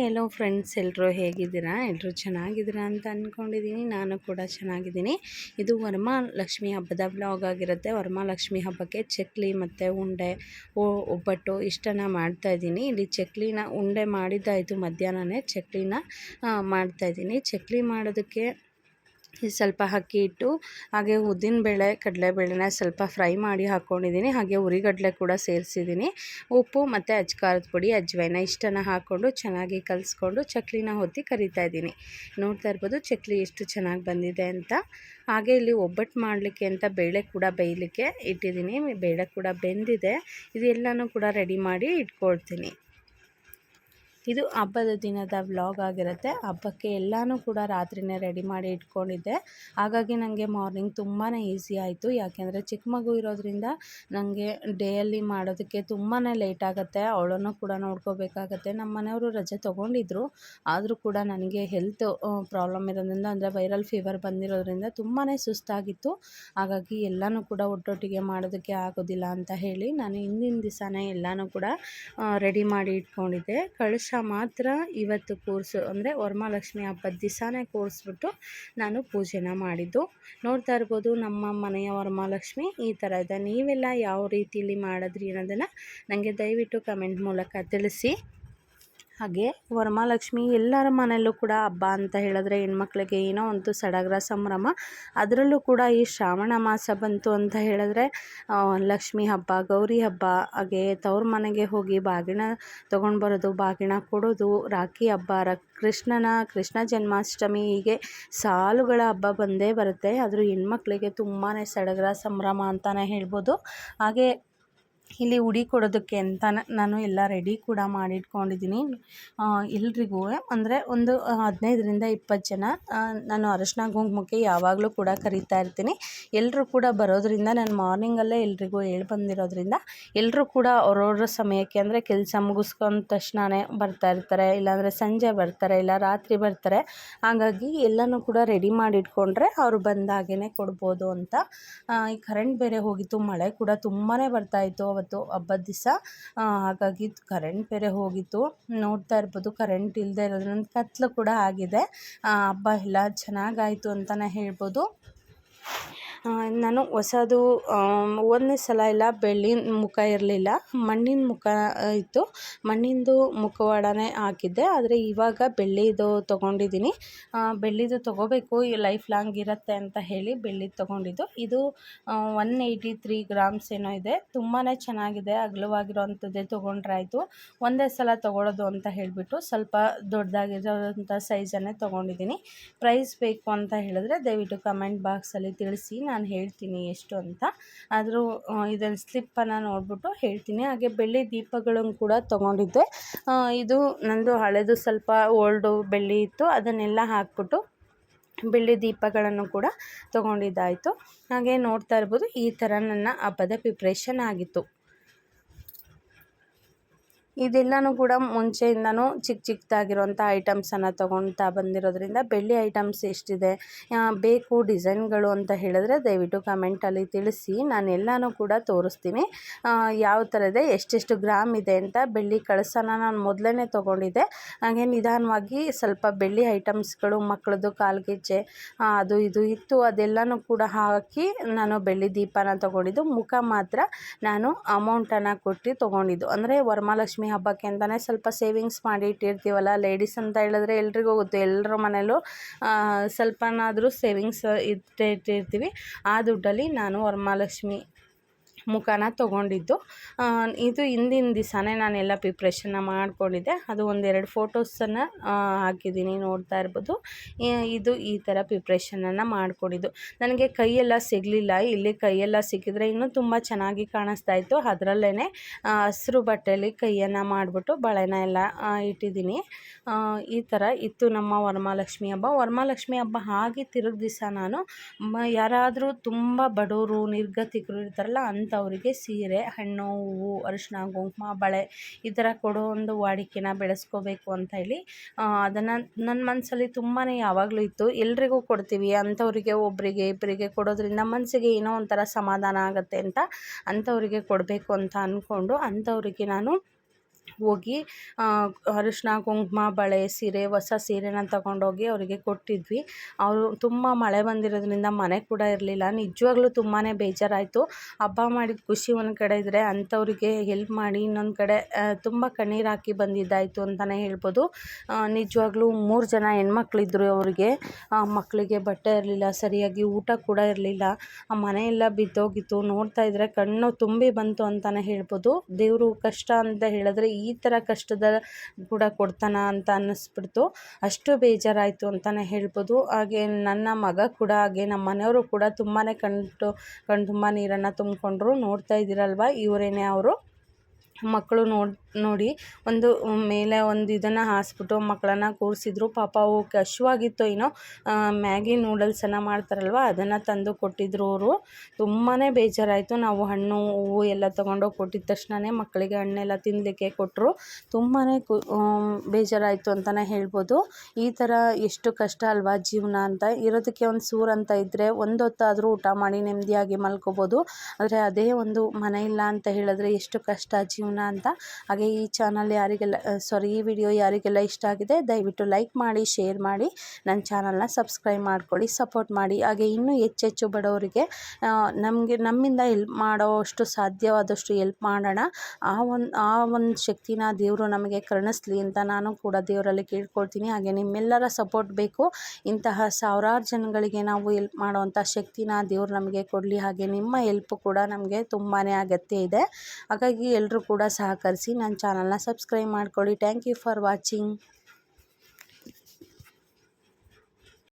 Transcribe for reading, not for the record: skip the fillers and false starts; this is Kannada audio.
ಎಲ್ಲೋ ಫ್ರೆಂಡ್ಸ್, ಎಲ್ಲರೂ ಹೇಗಿದ್ದೀರಾ? ಎಲ್ಲರೂ ಚೆನ್ನಾಗಿದ್ದೀರಾ ಅಂತ ಅಂದ್ಕೊಂಡಿದ್ದೀನಿ. ನಾನು ಕೂಡ ಚೆನ್ನಾಗಿದ್ದೀನಿ. ಇದು ವರಮಹಾಲಕ್ಷ್ಮಿ ಹಬ್ಬದ ವ್ಲಾಗ್ ಆಗಿರುತ್ತೆ. ವರಮಹಾಲಕ್ಷ್ಮಿ ಹಬ್ಬಕ್ಕೆ ಚಕ್ಲಿ ಮತ್ತು ಉಂಡೆ, ಒಬ್ಬಟ್ಟು ಇಷ್ಟನ್ನು ಮಾಡ್ತಾಯಿದ್ದೀನಿ. ಇಲ್ಲಿ ಚಕ್ಲಿನ ಉಂಡೆ ಮಾಡಿದ್ದಾಯಿತು, ಮಧ್ಯಾಹ್ನನೇ ಚಕ್ಲಿನ ಮಾಡ್ತಾಯಿದ್ದೀನಿ. ಚಕ್ಲಿ ಮಾಡೋದಕ್ಕೆ ಸ್ವಲ್ಪ ಅಕ್ಕಿ ಹಿಟ್ಟು, ಹಾಗೆ ಉದ್ದಿನಬೇಳೆ, ಕಡಲೆಬೇಳೆನ ಸ್ವಲ್ಪ ಫ್ರೈ ಮಾಡಿ ಹಾಕ್ಕೊಂಡಿದ್ದೀನಿ. ಹಾಗೆ ಹುರಿಗಡಲೆ ಕೂಡ ಸೇರಿಸಿದ್ದೀನಿ. ಉಪ್ಪು ಮತ್ತು ಅಜ್ಕಾರದ ಪುಡಿ, ಅಜ್ವೈನ ಇಷ್ಟನ್ನು ಹಾಕ್ಕೊಂಡು ಚೆನ್ನಾಗಿ ಕಲಿಸ್ಕೊಂಡು ಚಕ್ಲಿನ ಹೊತ್ತಿ ಕರಿತಾ ಇದ್ದೀನಿ. ನೋಡ್ತಾ ಇರ್ಬೋದು ಚಕ್ಲಿ ಎಷ್ಟು ಚೆನ್ನಾಗಿ ಬಂದಿದೆ ಅಂತ. ಹಾಗೆ ಇಲ್ಲಿ ಒಬ್ಬಟ್ಟು ಮಾಡಲಿಕ್ಕೆ ಅಂತ ಬೇಳೆ ಕೂಡ ಬೇಯಲಿಕ್ಕೆ ಇಟ್ಟಿದ್ದೀನಿ. ಬೇಳೆ ಕೂಡ ಬೆಂದಿದೆ. ಇದೆಲ್ಲನೂ ಕೂಡ ರೆಡಿ ಮಾಡಿ ಇಟ್ಕೊಳ್ತೀನಿ. ಇದು ಹಬ್ಬದ ದಿನದ ವ್ಲಾಗ್ ಆಗಿರುತ್ತೆ. ಹಬ್ಬಕ್ಕೆ ಎಲ್ಲನೂ ಕೂಡ ರಾತ್ರಿನೇ ರೆಡಿ ಮಾಡಿ ಇಟ್ಕೊಂಡಿದ್ದೆ. ಹಾಗಾಗಿ ನನಗೆ ಮಾರ್ನಿಂಗ್ ತುಂಬಾ ಈಸಿ ಆಯಿತು. ಯಾಕೆಂದರೆ ಚಿಕ್ಕ ಮಗು ಇರೋದ್ರಿಂದ ನನಗೆ ಡೇಯಲ್ಲಿ ಮಾಡೋದಕ್ಕೆ ತುಂಬಾ ಲೇಟ್ ಆಗುತ್ತೆ. ಅವಳನ್ನು ಕೂಡ ನೋಡ್ಕೋಬೇಕಾಗತ್ತೆ. ನಮ್ಮ ಮನೆಯವರು ರಜೆ ತೊಗೊಂಡಿದ್ರು, ಆದರೂ ಕೂಡ ನನಗೆ ಹೆಲ್ತ್ ಪ್ರಾಬ್ಲಮ್ ಇರೋದ್ರಿಂದ, ಅಂದರೆ ವೈರಲ್ ಫೀವರ್ ಬಂದಿರೋದ್ರಿಂದ ತುಂಬಾ ಸುಸ್ತಾಗಿತ್ತು. ಹಾಗಾಗಿ ಎಲ್ಲನೂ ಕೂಡ ಒಟ್ಟೊಟ್ಟಿಗೆ ಮಾಡೋದಕ್ಕೆ ಆಗೋದಿಲ್ಲ ಅಂತ ಹೇಳಿ ನಾನು ಹಿಂದಿನ ದಿವಸನೇ ಎಲ್ಲನೂ ಕೂಡ ರೆಡಿ ಮಾಡಿ ಇಟ್ಕೊಂಡಿದ್ದೆ. ಕಳಶ ಮಾತ್ರ ಇವತ್ತು ಕೂರಿಸು, ಅಂದರೆ ವರಮಹಾಲಕ್ಷ್ಮಿ ಹಬ್ಬದ ದಿವಸನೇ ಕೂರಿಸ್ಬಿಟ್ಟು ನಾನು ಪೂಜೆನ ಮಾಡಿದ್ದು. ನೋಡ್ತಾ ಇರ್ಬೋದು ನಮ್ಮ ಮನೆಯ ವರಮಹಾಲಕ್ಷ್ಮಿ ಈ ಥರ ಇದೆ. ನೀವೆಲ್ಲ ಯಾವ ರೀತಿಯಲ್ಲಿ ಮಾಡಿದ್ರಿ ಅನ್ನೋದನ್ನು ನನಗೆ ದಯವಿಟ್ಟು ಕಮೆಂಟ್ ಮೂಲಕ ತಿಳಿಸಿ. ಹಾಗೆ ವರಮಹಾಲಕ್ಷ್ಮಿ ಎಲ್ಲರ ಮನೆಯಲ್ಲೂ ಕೂಡ ಹಬ್ಬ ಅಂತ ಹೇಳಿದ್ರೆ ಹೆಣ್ಮಕ್ಳಿಗೆ ಏನೋ ಒಂದು ಸಡಗರ ಸಂಭ್ರಮ. ಅದರಲ್ಲೂ ಕೂಡ ಈ ಶ್ರಾವಣ ಮಾಸ ಬಂತು ಅಂತ ಹೇಳಿದ್ರೆ ಲಕ್ಷ್ಮಿ ಹಬ್ಬ, ಗೌರಿ ಹಬ್ಬ, ಹಾಗೆ ತವ್ರ ಮನೆಗೆ ಹೋಗಿ ಬಾಗಿನ ತೊಗೊಂಡು ಬರೋದು, ಬಾಗಿನ ಕೊಡೋದು, ರಾಖಿ ಹಬ್ಬ, ಕೃಷ್ಣ ಜನ್ಮಾಷ್ಟಮಿ, ಹೀಗೆ ಸಾಲುಗಳ ಹಬ್ಬ ಬಂದೇ ಬರುತ್ತೆ. ಆದರೂ ಹೆಣ್ಮಕ್ಳಿಗೆ ತುಂಬಾ ಸಡಗರ ಸಂಭ್ರಮ ಅಂತಲೇ ಹೇಳ್ಬೋದು. ಹಾಗೆ ಇಲ್ಲಿ ಉಡಿ ಕೊಡೋದಕ್ಕೆ ಅಂತ ನಾನು ಎಲ್ಲ ರೆಡಿ ಕೂಡ ಮಾಡಿಟ್ಕೊಂಡಿದ್ದೀನಿ. ಎಲ್ರಿಗೂ ಅಂದರೆ ಒಂದು 15ರಿಂದ 20 ಜನ ನಾನು ಅರಶಿನ ಕುಂಕುಮಕ್ಕೆ ಯಾವಾಗಲೂ ಕೂಡ ಕರೀತಾ ಇರ್ತೀನಿ. ಎಲ್ಲರೂ ಕೂಡ ಬರೋದ್ರಿಂದ ನಾನು ಮಾರ್ನಿಂಗಲ್ಲೇ ಎಲ್ರಿಗೂ ಹೇಳಿ ಬಂದಿರೋದ್ರಿಂದ ಎಲ್ಲರೂ ಕೂಡ ಅವ್ರವ್ರ ಸಮಯಕ್ಕೆ, ಅಂದರೆ ಕೆಲಸ ಮುಗಿಸ್ಕೊಂಡ ತಕ್ಷಣವೇ ಬರ್ತಾ ಇರ್ತಾರೆ, ಇಲ್ಲಾಂದರೆ ಸಂಜೆ ಬರ್ತಾರೆ, ಇಲ್ಲ ರಾತ್ರಿ ಬರ್ತಾರೆ. ಹಾಗಾಗಿ ಎಲ್ಲನೂ ಕೂಡ ರೆಡಿ ಮಾಡಿಟ್ಕೊಂಡ್ರೆ ಅವರು ಬಂದಾಗೇ ಕೊಡ್ಬೋದು ಅಂತ. ಈ ಕರೆಂಟ್ ಬೇರೆ ಹೋಗಿತ್ತು, ಮಳೆ ಕೂಡ ತುಂಬಾ ಬರ್ತಾಯಿತ್ತು ಅವತ್ತು ಹಬ್ಬದ ದಿವಸ. ಹಾಗಾಗಿ ಕರೆಂಟ್ ಬೇರೆ ಹೋಗಿತ್ತು. ನೋಡ್ತಾ ಇರ್ಬೋದು ಕರೆಂಟ್ ಇಲ್ಲದೆ ಇರೋದ್ರಿಂದ ಕತ್ಲು ಕೂಡ ಆಗಿದೆ. ಹಬ್ಬ ಎಲ್ಲ ಚೆನ್ನಾಗಾಯಿತು ಅಂತಲೇ ಹೇಳ್ಬೋದು. ನಾನು ಹೊಸದು ಒಂದನೇ ಸಲ ಎಲ್ಲ ಬೆಳ್ಳಿನ ಮುಖ ಇರಲಿಲ್ಲ, ಮಣ್ಣಿನ ಮುಖ ಇತ್ತು. ಮಣ್ಣಿಂದು ಮುಖವಾಡನೇ ಹಾಕಿದ್ದೆ. ಆದರೆ ಇವಾಗ ಬೆಳ್ಳಿದು ತೊಗೊಂಡಿದ್ದೀನಿ. ಬೆಳ್ಳಿದು ತೊಗೋಬೇಕು, ಲೈಫ್ ಲಾಂಗ್ ಇರುತ್ತೆ ಅಂತ ಹೇಳಿ ಬೆಳ್ಳಿದು ತೊಗೊಂಡಿದ್ದು. ಇದು 183 ಗ್ರಾಮ್ಸ್ ಏನೋ ಇದೆ. ತುಂಬಾ ಚೆನ್ನಾಗಿದೆ. ಅಗಲವಾಗಿರೋವಂಥದ್ದೇ ತೊಗೊಂಡ್ರೆ ಆಯಿತು. ಒಂದೇ ಸಲ ತೊಗೊಳೋದು ಅಂತ ಹೇಳಿಬಿಟ್ಟು ಸ್ವಲ್ಪ ದೊಡ್ಡದಾಗಿರೋಂಥ ಸೈಜನ್ನೇ ತೊಗೊಂಡಿದ್ದೀನಿ. ಪ್ರೈಸ್ ಬೇಕು ಅಂತ ಹೇಳಿದ್ರೆ ದಯವಿಟ್ಟು ಕಮೆಂಟ್ ಬಾಕ್ಸಲ್ಲಿ ತಿಳಿಸಿ, ನಾನು ಹೇಳ್ತೀನಿ ಎಷ್ಟು ಅಂತ. ಆದರೂ ಇದನ್ನು ಸ್ಲಿಪ್ಪನ್ನು ನೋಡಿಬಿಟ್ಟು ಹೇಳ್ತೀನಿ. ಹಾಗೆ ಬೆಳ್ಳಿ ದೀಪಗಳನ್ನು ಕೂಡ ತೊಗೊಂಡಿದ್ದೆ. ಇದು ನಂದು ಹಳೆದು ಸ್ವಲ್ಪ ಓಲ್ಡು ಬೆಳ್ಳಿ ಇತ್ತು, ಅದನ್ನೆಲ್ಲ ಹಾಕ್ಬಿಟ್ಟು ಬೆಳ್ಳಿ ದೀಪಗಳನ್ನು ಕೂಡ ತೊಗೊಂಡಿದ್ದಾಯಿತು. ಹಾಗೆ ನೋಡ್ತಾ ಇರ್ಬೋದು ಈ ಥರ ನನ್ನ ಹಬ್ಬದ ಪ್ರಿಪ್ರೇಷನ್ ಆಗಿತ್ತು. ಇದೆಲ್ಲನೂ ಕೂಡ ಮುಂಚೆಯಿಂದನೂ ಚಿಕ್ಕದಾಗಿರೋಂಥ ಐಟಮ್ಸನ್ನು ತೊಗೊಳ್ತಾ ಬಂದಿರೋದ್ರಿಂದ ಬೆಳ್ಳಿ ಐಟಮ್ಸ್ ಎಷ್ಟಿದೆ, ಬೇಕು ಡಿಸೈನ್ಗಳು ಅಂತ ಹೇಳಿದ್ರೆ ದಯವಿಟ್ಟು ಕಮೆಂಟಲ್ಲಿ ತಿಳಿಸಿ. ನಾನು ಎಲ್ಲನೂ ಕೂಡ ತೋರಿಸ್ತೀನಿ ಯಾವ ಥರ ಇದೆ, ಎಷ್ಟೆಷ್ಟು ಗ್ರಾಮ್ ಇದೆ ಅಂತ. ಬೆಳ್ಳಿ ಕಳಸನ ನಾನು ಮೊದಲೇ ತೊಗೊಂಡಿದ್ದೆ. ಹಾಗೆ ನಿಧಾನವಾಗಿ ಸ್ವಲ್ಪ ಬೆಳ್ಳಿ ಐಟಮ್ಸ್ಗಳು, ಮಕ್ಕಳದ್ದು ಕಾಲ್ಗೆಜ್ಜೆ, ಅದು ಇದು ಇತ್ತು, ಅದೆಲ್ಲನೂ ಕೂಡ ಹಾಕಿ ನಾನು ಬೆಳ್ಳಿ ದೀಪನ ತೊಗೊಂಡಿದ್ದು. ಮುಖ ಮಾತ್ರ ನಾನು ಅಮೌಂಟನ್ನು ಕೊಟ್ಟು ತೊಗೊಂಡಿದ್ದು. ಅಂದರೆ ವರಮಹಾಲಕ್ಷ್ಮಿ ಹಬ್ಬಕ್ಕೆ ಅಂತಲೇ ಸ್ವಲ್ಪ ಸೇವಿಂಗ್ಸ್ ಮಾಡಿ ಇಟ್ಟಿರ್ತೀವಲ್ಲ ಲೇಡೀಸ್ ಅಂತ ಹೇಳಿದ್ರೆ ಎಲ್ರಿಗೂ ಗೊತ್ತು, ಎಲ್ಲರ ಮನೆಯಲ್ಲೂ ಸ್ವಲ್ಪನಾದರೂ ಸೇವಿಂಗ್ಸ್ ಇಟ್ಟಿರ್ತೀವಿ. ಆ ದುಡ್ಡಲ್ಲಿ ನಾನು ವರಮಹಾಲಕ್ಷ್ಮಿ ಮುಖನ ತೊಗೊಂಡಿದ್ದು. ಇದು ಹಿಂದಿನ ದಿವಸನೇ ನಾನೆಲ್ಲ ಪ್ರಿಪ್ರೇಷನ್ನ ಮಾಡ್ಕೊಂಡಿದ್ದೆ. ಅದು ಒಂದೆರಡು ಫೋಟೋಸನ್ನು ಹಾಕಿದ್ದೀನಿ, ನೋಡ್ತಾ ಇರ್ಬೋದು. ಇದು ಈ ಥರ ಪ್ರಿಪ್ರೇಷನನ್ನು ಮಾಡ್ಕೊಂಡಿದ್ದು. ನನಗೆ ಕೈಯೆಲ್ಲ ಸಿಗಲಿಲ್ಲ. ಇಲ್ಲಿ ಕೈಯೆಲ್ಲ ಸಿಕ್ಕಿದ್ರೆ ಇನ್ನೂ ತುಂಬ ಚೆನ್ನಾಗಿ ಕಾಣಿಸ್ತಾ ಇತ್ತು. ಅದರಲ್ಲೇ ಹಸಿರು ಬಟ್ಟೆಯಲ್ಲಿ ಕೈಯನ್ನು ಮಾಡಿಬಿಟ್ಟು ಬಳೆನ ಎಲ್ಲ ಇಟ್ಟಿದ್ದೀನಿ. ಈ ಥರ ಇತ್ತು ನಮ್ಮ ವರಮಹಾಲಕ್ಷ್ಮಿ ಹಬ್ಬ. ವರಮಹಾಲಕ್ಷ್ಮಿ ಹಬ್ಬ ಹಾಗೆ ತಿರುಗಿ ದಿವಸ ನಾನು ಯಾರಾದರೂ ತುಂಬ ಬಡವರು, ನಿರ್ಗತಿಕರು ಇರ್ತಾರಲ್ಲ ಅಂಥವರಿಗೆ ಸೀರೆ, ಹಣ್ಣು, ಹೂವು, ಅರಿಶಿನ ಕುಂಕುಮ, ಬಳೆ ಈ ಥರ ಕೊಡೋ ಒಂದು ವಾಡಿಕೆನ ಬೆಳೆಸ್ಕೋಬೇಕು ಅಂತ ಹೇಳಿ ಅದನ್ನು ನನ್ನ ಮನಸ್ಸಲ್ಲಿ ತುಂಬಾ ಯಾವಾಗಲೂ ಇತ್ತು. ಎಲ್ರಿಗೂ ಕೊಡ್ತೀವಿ, ಅಂಥವರಿಗೆ ಒಬ್ಬರಿಗೆ ಇಬ್ಬರಿಗೆ ಕೊಡೋದ್ರಿಂದ ಮನಸ್ಸಿಗೆ ಏನೋ ಒಂಥರ ಸಮಾಧಾನ ಆಗುತ್ತೆ ಅಂತ ಅಂಥವರಿಗೆ ಕೊಡಬೇಕು ಅಂತ ಅಂದ್ಕೊಂಡು ಅಂಥವರಿಗೆ ನಾನು ಹೋಗಿ ಅರಿಶಿನ ಕುಂಕುಮ ಬಳೆ ಸೀರೆ ಹೊಸ ಸೀರೆನ ತಗೊಂಡೋಗಿ ಅವರಿಗೆ ಕೊಟ್ಟಿದ್ವಿ. ಅವರು ತುಂಬ ಮಳೆ ಬಂದಿರೋದ್ರಿಂದ ಮನೆ ಕೂಡ ಇರಲಿಲ್ಲ. ನಿಜವಾಗ್ಲೂ ತುಂಬಾ ಬೇಜಾರಾಯಿತು. ಹಬ್ಬ ಮಾಡಿದ ಖುಷಿ ಒಂದು ಕಡೆ ಇದ್ದರೆ ಅಂಥವ್ರಿಗೆ ಹೆಲ್ಪ್ ಮಾಡಿ ಇನ್ನೊಂದು ಕಡೆ ತುಂಬ ಕಣ್ಣೀರು ಹಾಕಿ ಬಂದಿದ್ದಾಯಿತು ಅಂತಲೇ ಹೇಳ್ಬೋದು. ನಿಜವಾಗ್ಲೂ 3 ಜನ ಹೆಣ್ಮಕ್ಳಿದ್ರು ಅವರಿಗೆ. ಮಕ್ಕಳಿಗೆ ಬಟ್ಟೆ ಇರಲಿಲ್ಲ, ಸರಿಯಾಗಿ ಊಟ ಕೂಡ ಇರಲಿಲ್ಲ, ಮನೆಯೆಲ್ಲ ಬಿದ್ದೋಗಿತ್ತು. ನೋಡ್ತಾ ಇದ್ದರೆ ಕಣ್ಣು ತುಂಬಿ ಬಂತು ಅಂತಲೇ ಹೇಳ್ಬೋದು. ದೇವರು ಕಷ್ಟ ಅಂತ ಹೇಳಿದ್ರೆ ಈ ಥರ ಕಷ್ಟದ ಕೂಡ ಕೊಡ್ತಾನ ಅಂತ ಅನ್ನಿಸ್ಬಿಡ್ತು. ಅಷ್ಟು ಬೇಜಾರಾಯಿತು ಅಂತಲೇ ಹೇಳ್ಬೋದು. ಹಾಗೆ ನನ್ನ ಮಗ ಕೂಡ ಹಾಗೆ ನಮ್ಮ ಮನೆಯವರು ಕೂಡ ತುಂಬಾ ಕಣ್ಣು ತುಂಬ ನೀರನ್ನು ತುಂಬಿಕೊಂಡ್ರು. ನೋಡ್ತಾ ಇದ್ದೀರಲ್ವ, ಇವರೇನೆ ಅವರು. ಮಕ್ಕಳು ನೋಡಿ ಒಂದು ಮೇಲೆ ಒಂದು ಇದನ್ನು ಹಾಸ್ಬಿಟ್ಟು ಮಕ್ಕಳನ್ನು ಕೂರಿಸಿದ್ರು. ಪಾಪ ಅವಕ್ಕೆ ಹಶ್ವಾಗಿತ್ತೋ ಏನೋ ಮ್ಯಾಗಿ ನೂಡಲ್ಸನ್ನು ಮಾಡ್ತಾರಲ್ವ ಅದನ್ನು ತಂದು ಕೊಟ್ಟಿದ್ರು ಅವರು. ತುಂಬಾ ಬೇಜಾರಾಯಿತು. ನಾವು ಹಣ್ಣು ಹೂವು ಎಲ್ಲ ತೊಗೊಂಡೋಗಿ ಕೊಟ್ಟಿದ ತಕ್ಷಣವೇ ಮಕ್ಕಳಿಗೆ ಹಣ್ಣೆಲ್ಲ ತಿನ್ನಲಿಕ್ಕೆ ಕೊಟ್ಟರು. ತುಂಬಾ ಬೇಜಾರಾಯಿತು ಅಂತಲೇ ಹೇಳ್ಬೋದು. ಈ ಥರ ಎಷ್ಟು ಕಷ್ಟ ಅಲ್ವಾ ಜೀವನ ಅಂತ. ಇರೋದಕ್ಕೆ ಒಂದು ಸೂರು ಅಂತ ಇದ್ದರೆ ಒಂದು ಹೊತ್ತಾದರೂ ಊಟ ಮಾಡಿ ನೆಮ್ಮದಿಯಾಗಿ ಮಲ್ಕೋಬೋದು. ಆದರೆ ಅದೇ ಒಂದು ಮನೆ ಇಲ್ಲ ಅಂತ ಹೇಳಿದ್ರೆ ಎಷ್ಟು ಕಷ್ಟ ಜೀವನ ಅಂತ. ಹಾಗೆ ಈ ವಿಡಿಯೋ ಯಾರಿಗೆಲ್ಲ ಇಷ್ಟ ಆಗಿದೆ ದಯವಿಟ್ಟು ಲೈಕ್ ಮಾಡಿ, ಶೇರ್ ಮಾಡಿ, ನನ್ನ ಚಾನಲ್ನ ಸಬ್ಸ್ಕ್ರೈಬ್ ಮಾಡ್ಕೊಳ್ಳಿ, ಸಪೋರ್ಟ್ ಮಾಡಿ. ಹಾಗೆ ಇನ್ನೂ ಹೆಚ್ಚೆಚ್ಚು ಬಡವರಿಗೆ ನಮ್ಮಿಂದ ಹೆಲ್ಪ್ ಮಾಡೋಷ್ಟು ಸಾಧ್ಯವಾದಷ್ಟು ಹೆಲ್ಪ್ ಮಾಡೋಣ. ಆ ಒಂದು ಶಕ್ತಿನ ದೇವರು ನಮಗೆ ಕರುಣಿಸ್ಲಿ ಅಂತ ನಾನು ಕೂಡ ದೇವರಲ್ಲಿ ಕೇಳ್ಕೊಳ್ತೀನಿ. ಹಾಗೆ ನಿಮ್ಮೆಲ್ಲರ ಸಪೋರ್ಟ್ ಬೇಕು. ಇಂತಹ ಸಾವಿರಾರು ಜನಗಳಿಗೆ ನಾವು ಹೆಲ್ಪ್ ಮಾಡೋವಂಥ ಶಕ್ತಿನ ದೇವರು ನಮಗೆ ಕೊಡಲಿ. ಹಾಗೆ ನಿಮ್ಮ ಹೆಲ್ಪ್ ಕೂಡ ನಮಗೆ ತುಂಬಾ ಅಗತ್ಯ ಇದೆ. ಹಾಗಾಗಿ ಎಲ್ಲರೂ ಕೂಡ ಸಹಕರಿಸಿ ನನ್ನ ಚಾನಲ್ನ ಸಬ್ಸ್ಕ್ರೈಬ್ ಮಾಡ್ಕೊಳ್ಳಿ. Thank you for watching.